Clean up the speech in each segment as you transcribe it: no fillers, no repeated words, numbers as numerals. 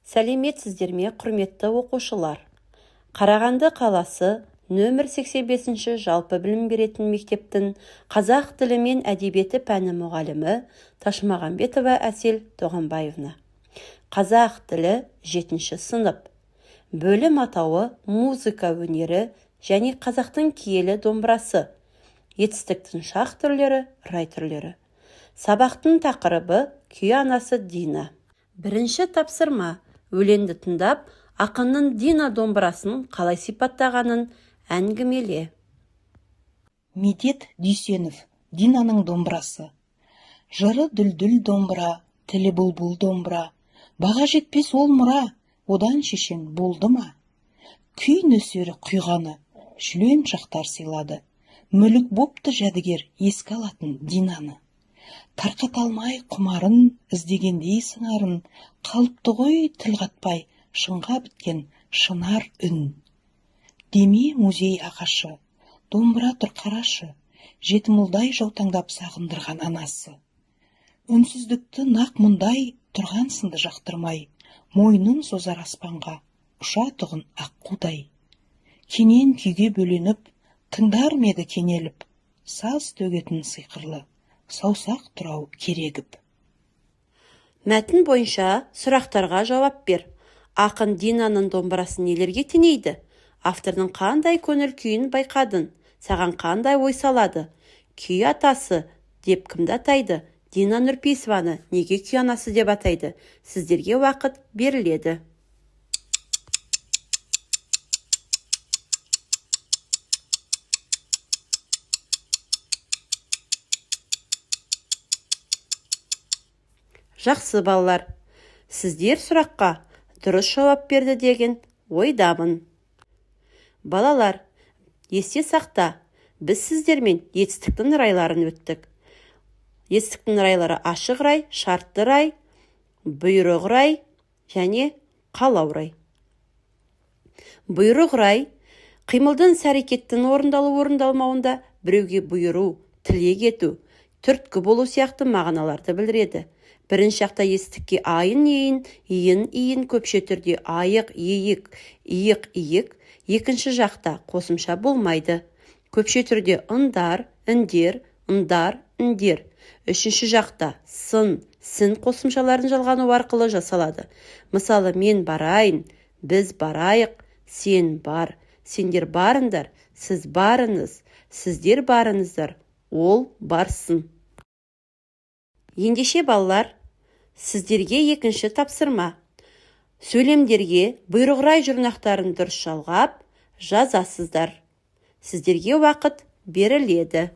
Сәлеметсіздер ме, құрметті оқушылар? Қарағанды қаласы нөмір 85 жалпы білім беретін мектептің қазақ тілі мен әдебиеті пәні мұғалімі Ташмағамбетова Әсел Тоғанбаевна. Қазақ тілі 7-ші сынып. Бөлім атауы музыка өнері және қазақтың киелі домбырасы. Етістіктің шақ түрлері, рай түрлері. Сабақтың тақырыбы күй анасы Дина. Бірінші тапсырма. Өлеңді тыңдап, ақынның Дина домбырасын қалай сипаттағанын әңгімеле. Медет Дүйсенов, Динаның домбырасы. Жыры дүлдүл домбыра, тілі бұлбұл домбыра. Баға жетпес ол мұра, одан шешен болды ма? Күй нөсері құйғаны, жүлен шақтар сыйлады. Мүлік бопты жәдігер еске алатын Динаны. Тарқат алмай құмарын, іздегендей сыңарын, қалыпты ғой тіл қатпай, шынға біткен шынар үн. Деме музей ағашы, домбыра тұр қарашы, жетімұлдай жаутаңдап сағындырған анасы. Үнсіздікті нақ мұндай тұрған сынды жақтырмай, мойнын созар аспанға, ұша тұғын аққудай. Кенен күйге бөленіп, тыңдар меді кенеліп, саз төгетін сиқырлы, саусақ тұрау керегіп. Мәтін бойынша сұрақтарға жауап бер. Ақын Динаның домбырасы нелерге теңейді? Автордың қандай көңіл күйін байқадың? Саған қандай ой салады? Күй атасы деп кімді атайды? Дина Нұрпейісованы неге күй анасы деп атайды? Сіздерге уақыт беріледі. Жақсы балалар, сіздер сұраққа дұрыс жауап берді деген ойдамын. Балалар, есте сақта, біз сіздермен етістіктің райларын өттік. Етістіктің райлары ашық рай, шартты рай, бұйрық рай және қалау рай. Бұйрық рай, қимылдың іс-әрекеттің орындалу-орындалмауында біреуге бұйыру, тілек ету, түрткі болу сияқты мағыналарды білдіреді. Бірінші жақта естікке айын, ейін, иін, иін, көпше түрде айық, ейік, иық, иік. Екінші жақта қосымша болмайды. Көпше түрде ындар, індер, ындар, індер. Үшінші жақта сын, сін қосымшаларын жалғану арқылы жасалады. Мысалы, мен барайын, біз барайық, сен бар, сендер барыңдар, сіз барыңыз, сіздер барыңыздар, ол барсын. Ендеше балалар, сіздерге екінші тапсырма. Сөйлемдерге бұйрық рай жұрнақтарын дұрыс жалғап жазасыздар. Сіздерге уақыт беріледі.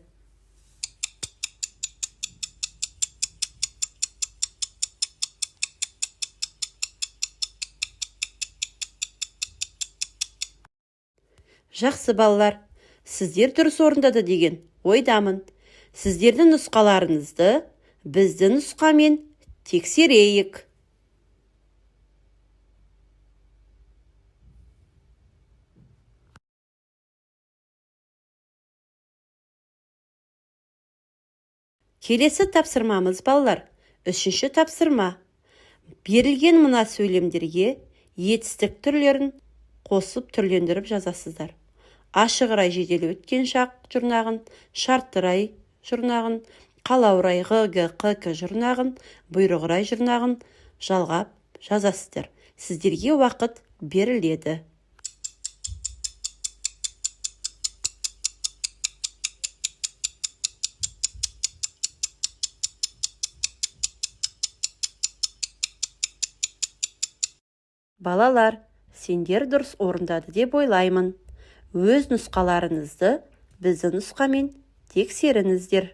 Жақсы балалар, сіздер дұрыс орындады деген ойдамын. Сіздердің нұсқаларыңызды біздің нұсқамен тексерейік. Келесі тапсырмамыз балалар. Үшінші тапсырма. Берілген мына сөйлемдерге етістік түрлерін қосып түрлендіріп жазасыздар. Ашық рай жедел өткен шақ жұрнағын, шартты рай жұрнағын, қалау рай г-қ-к жұрнағын, бұйрық рай жұрнағын жалғап жазасыздар. Сіздерге уақыт беріледі. Балалар, сендер дұрыс орындады деп ойлаймын. Өз нұсқаларыңызды біздің нұсқамен тексеріңіздер.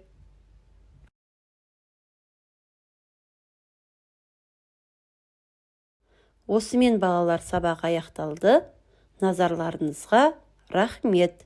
Осымен балалар сабақ аяқталды. Назарларыңызға рахмет.